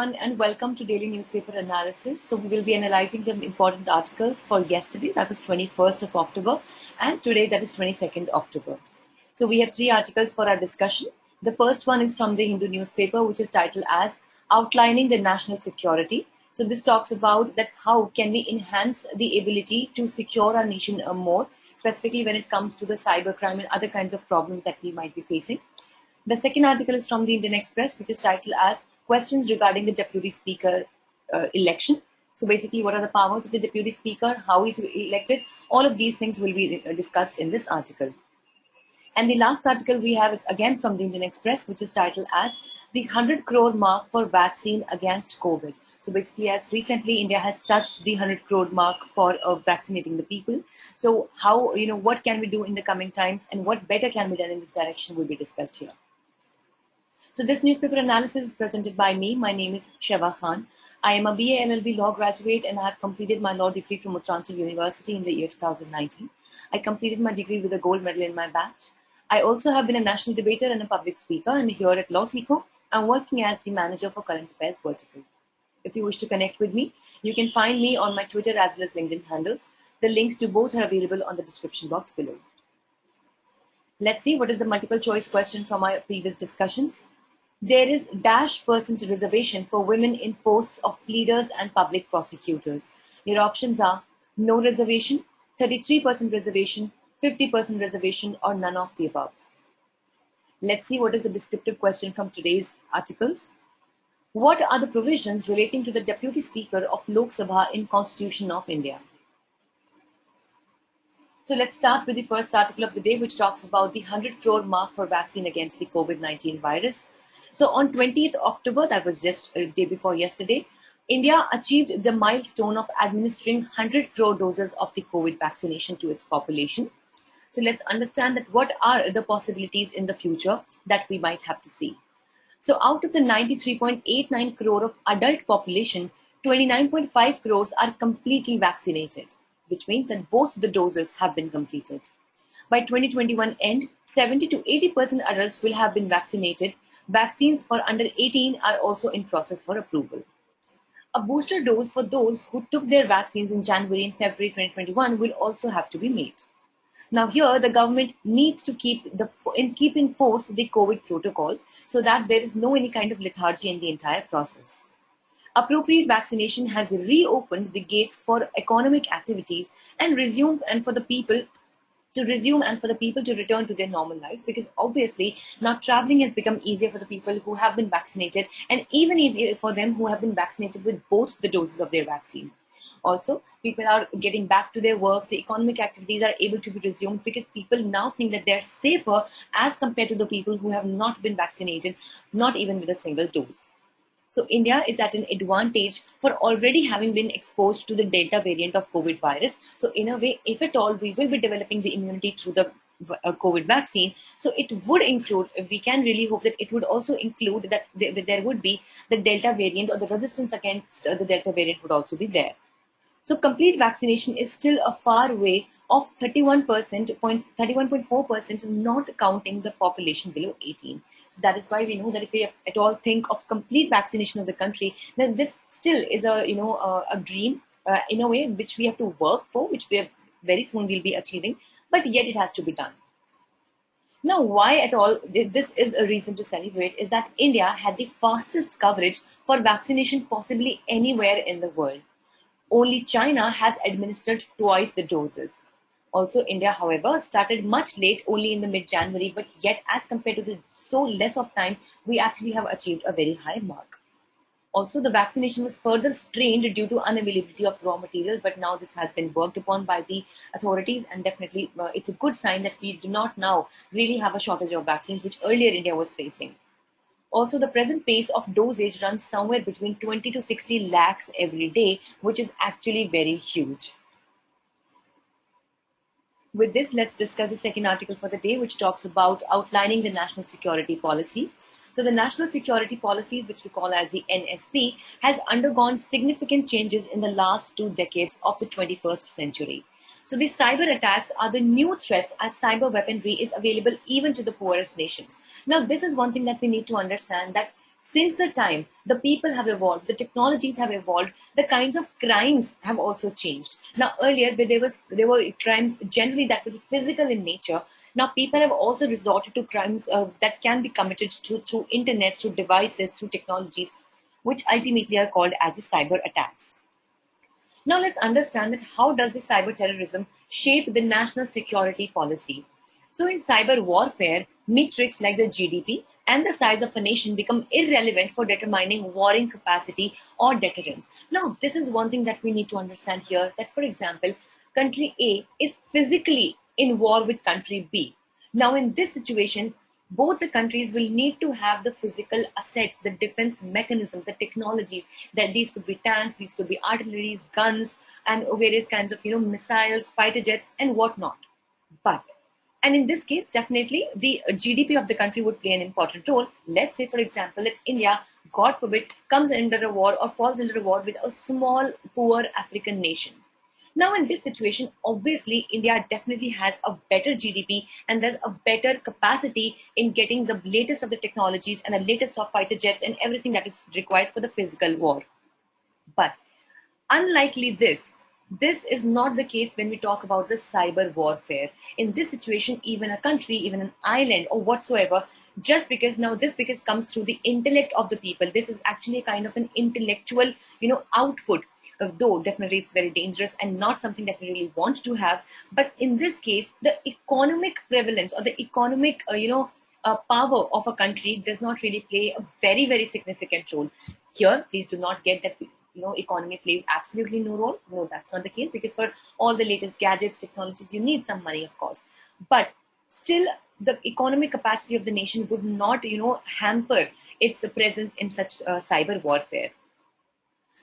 everyone, and welcome to Daily Newspaper Analysis. So we will be analyzing the important articles for yesterday, that was 21st of October, and today, that is 22nd October. So we have three articles for our discussion. The first one is from the Hindu newspaper, which is titled as Outlining the National Security. So this talks about that how can we enhance the ability to secure our nation more, specifically when it comes to the cybercrime and other kinds of problems that we might be facing. The second article is from the Indian Express, which is titled as Questions Regarding the Deputy Speaker Election. So basically, what are the powers of the Deputy Speaker? How is he elected? All of these things will be discussed in this article. And the last article we have is again from the Indian Express, which is titled as The 100 crore mark for vaccine against COVID. So basically, as recently India has touched the 100 crore mark for vaccinating the people. So how, what can we do in the coming times and what better can be done in this direction will be discussed here. So this newspaper analysis is presented by me. My name is Sheva Khan. I am a BA LLB law graduate and I have completed my law degree from Uttaranchal University in the year 2019. I completed my degree with a gold medal in my batch. I also have been a national debater and a public speaker, and here at LawSikho, I'm working as the manager for current affairs vertical. If you wish to connect with me, you can find me on my Twitter as well as LinkedIn handles. The links to both are available on the description box below. Let's see what is the multiple choice question from our previous discussions. There is -% reservation for women in posts of pleaders and public prosecutors. Your options are no reservation, 33% reservation, 50% reservation, or none of the above. Let's see what is the descriptive question from today's articles. What are the provisions relating to the Deputy Speaker of Lok Sabha in Constitution of India? So let's start with the first article of the day, which talks about the 100 crore mark for vaccine against the COVID-19 virus. So on 20th October, that was just a day before yesterday, India achieved the milestone of administering 100 crore doses of the COVID vaccination to its population. So let's understand that what are the possibilities in the future that we might have to see. So out of the 93.89 crore of adult population, 29.5 crores are completely vaccinated, which means that both the doses have been completed. By 2021 end, 70 to 80% adults will have been vaccinated. Vaccines for under 18 are also in process for approval. A booster dose for those who took their vaccines in January and February 2021 will also have to be made. Now here, the government needs to keep in force the COVID protocols so that there is no any kind of lethargy in the entire process. Appropriate vaccination has reopened the gates for economic activities and for the people to return to their normal lives, because obviously now traveling has become easier for the people who have been vaccinated and even easier for them who have been vaccinated with both the doses of their vaccine. Also, people are getting back to their work. The economic activities are able to be resumed because people now think that they're safer as compared to the people who have not been vaccinated, not even with a single dose. So India is at an advantage for already having been exposed to the Delta variant of COVID virus. So in a way, if at all, we will be developing the immunity through the COVID vaccine. So it would include, we can really hope that it would also include that there would be the Delta variant, or the resistance against the Delta variant would also be there. So complete vaccination is still a far way of 31.4%, not counting the population below 18. So that is why we know that if we at all think of complete vaccination of the country, then this still is a dream in a way which we have to work for, which we very soon will be achieving, but yet it has to be done. Now, why at all this is a reason to celebrate is that India had the fastest coverage for vaccination possibly anywhere in the world. Only China has administered twice the doses. Also, India, however, started much late, only in the mid-January, but yet as compared to the so less of time, we actually have achieved a very high mark. Also, the vaccination was further strained due to unavailability of raw materials, but now this has been worked upon by the authorities, and definitely it's a good sign that we do not now really have a shortage of vaccines, which earlier India was facing. Also, the present pace of dosage runs somewhere between 20 to 60 lakhs every day, which is actually very huge. With this, let's discuss the second article for the day, which talks about outlining the national security policy. So the national security policies, which we call as the NSP, has undergone significant changes in the last 2 decades of the 21st century. So these cyber attacks are the new threats as cyber weaponry is available even to the poorest nations. Now, this is one thing that we need to understand, that since the time the people have evolved, the technologies have evolved, the kinds of crimes have also changed. Now earlier there were crimes generally that was physical in nature. Now people have also resorted to crimes that can be committed through internet, through devices, through technologies, which ultimately are called as the cyber attacks. Now let's understand that how does the cyber terrorism shape the national security policy. So in cyber warfare, metrics like the GDP and the size of a nation become irrelevant for determining warring capacity or deterrence. Now this is one thing that we need to understand here, that for example, country A is physically in war with country B. Now in this situation, both the countries will need to have the physical assets, the defense mechanisms, the technologies, that these could be tanks, these could be artilleries, guns, and various kinds of missiles, fighter jets, and whatnot. But and in this case, definitely the GDP of the country would play an important role. Let's say, for example, that India, God forbid, comes under a war or falls under a war with a small, poor African nation. Now, in this situation, obviously, India definitely has a better GDP and there's a better capacity in getting the latest of the technologies and the latest of fighter jets and everything that is required for the physical war. But unlikely this is not the case when we talk about the cyber warfare. In this situation, even a country, even an island or whatsoever, just because now this because comes through the intellect of the people. This is actually a kind of an intellectual, output. Though definitely it's very dangerous and not something that we really want to have. But in this case, the economic prevalence or the economic, power of a country does not really play a very, very significant role. Here, please do not get that economy plays absolutely no role. No, that's not the case, because for all the latest gadgets, technologies, you need some money, of course. But still, the economic capacity of the nation would not, hamper its presence in such cyber warfare.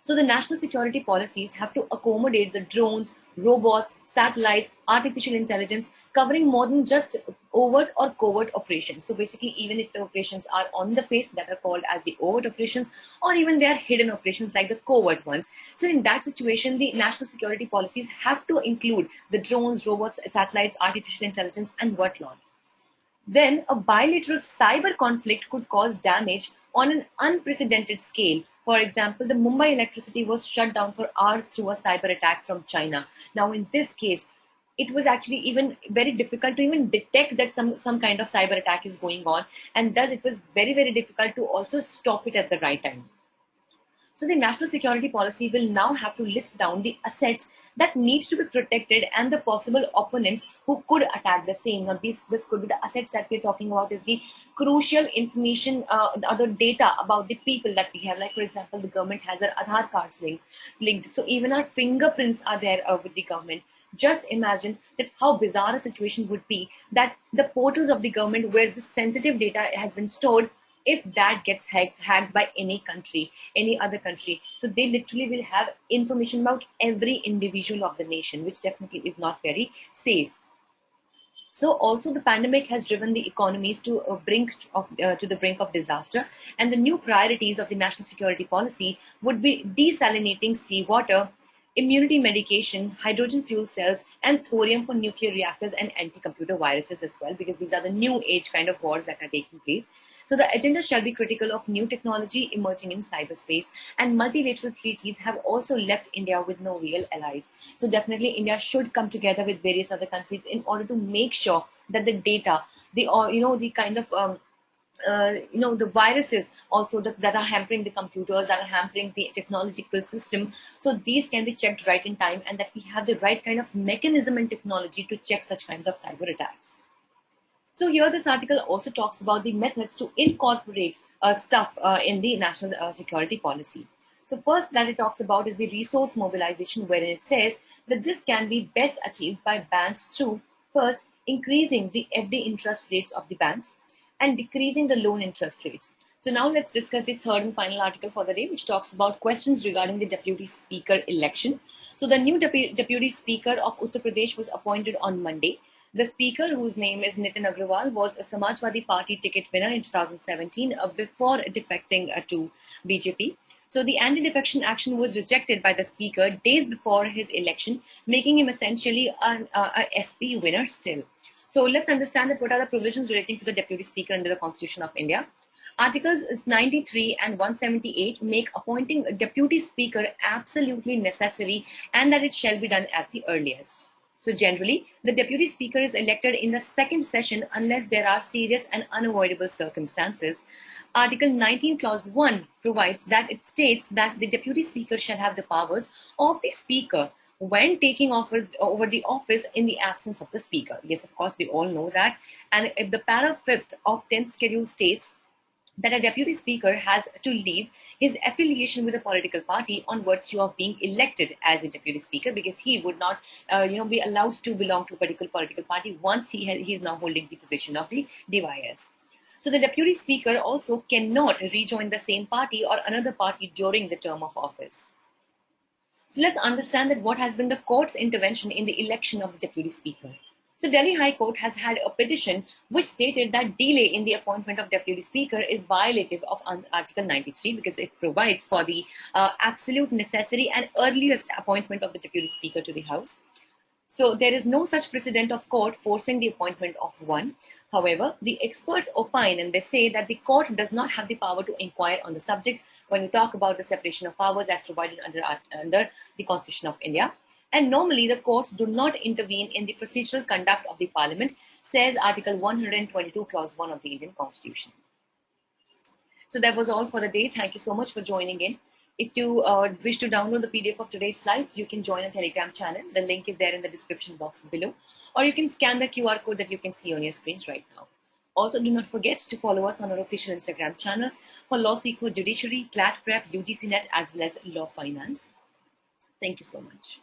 So the national security policies have to accommodate the drones, robots, satellites, artificial intelligence, covering more than just overt or covert operations. So basically, even if the operations are on the face, that are called as the overt operations, or even they are hidden operations like the covert ones. So in that situation, the national security policies have to include the drones, robots, satellites, artificial intelligence, and whatnot. Then a bilateral cyber conflict could cause damage on an unprecedented scale. For example, the Mumbai electricity was shut down for hours through a cyber attack from China. Now, in this case, it was actually even very difficult to even detect that some kind of cyber attack is going on, and thus it was very, very difficult to also stop it at the right time. So the national security policy will now have to list down the assets that need to be protected and the possible opponents who could attack the same. Now this could be the assets that we're talking about is the crucial information, other data about the people that we have. Like for example, the government has their Aadhaar cards linked. So even our fingerprints are there with the government. Just imagine that how bizarre a situation would be that the portals of the government where this sensitive data has been stored, if that gets hacked by any country, any other country. So they literally will have information about every individual of the nation, which definitely is not very safe. So also the pandemic has driven the economies to the brink of disaster, and the new priorities of the national security policy would be desalinating seawater, immunity medication, hydrogen fuel cells, and thorium for nuclear reactors and anti-computer viruses as well, because these are the new age kind of wars that are taking place. So the agenda shall be critical of new technology emerging in cyberspace, and multilateral treaties have also left India with no real allies. So definitely India should come together with various other countries in order to make sure that the data, the kind of the viruses also that are hampering the computers, that are hampering the technological system. So these can be checked right in time, and that we have the right kind of mechanism and technology to check such kinds of cyber attacks. So here this article also talks about the methods to incorporate stuff in the national security policy. So first that it talks about is the resource mobilization, wherein it says that this can be best achieved by banks through first increasing the FD interest rates of the banks and decreasing the loan interest rates. So now let's discuss the third and final article for the day, which talks about questions regarding the deputy speaker election. So the new deputy speaker of Uttar Pradesh was appointed on Monday. The speaker, whose name is Nitin Agrawal, was a Samajwadi Party ticket winner in 2017 before defecting to BJP. So the anti-defection action was rejected by the speaker days before his election, making him essentially a SP winner still. So let's understand that what are the provisions relating to the deputy speaker under the Constitution of India. Articles 93 and 178 make appointing a deputy speaker absolutely necessary and that it shall be done at the earliest. So generally, the deputy speaker is elected in the second session unless there are serious and unavoidable circumstances. Article 19 clause 1 provides that it states that the deputy speaker shall have the powers of the speaker when taking over the office in the absence of the speaker. Yes, of course, we all know that. And if the para 5th of 10th schedule states that a deputy speaker has to leave his affiliation with a political party on virtue of being elected as a deputy speaker, because he would not be allowed to belong to a particular political party once he is now holding the position of the DYS. So the deputy speaker also cannot rejoin the same party or another party during the term of office. So let's understand that what has been the court's intervention in the election of the deputy speaker. So Delhi High Court has had a petition which stated that delay in the appointment of deputy speaker is violative of Article 93 because it provides for the absolute necessary and earliest appointment of the deputy speaker to the House. So there is no such precedent of court forcing the appointment of one. However, the experts opine and they say that the court does not have the power to inquire on the subject when we talk about the separation of powers as provided under the Constitution of India. And normally the courts do not intervene in the procedural conduct of the parliament, says Article 122 clause 1 of the Indian Constitution. So that was all for the day. Thank you so much for joining in. If you wish to download the PDF of today's slides, you can join a Telegram channel. The link is there in the description box below, or you can scan the QR code that you can see on your screens right now. Also, do not forget to follow us on our official Instagram channels for LawSikho, Judiciary, CLAT Prep, UGC Net, as well as Law Finance. Thank you so much.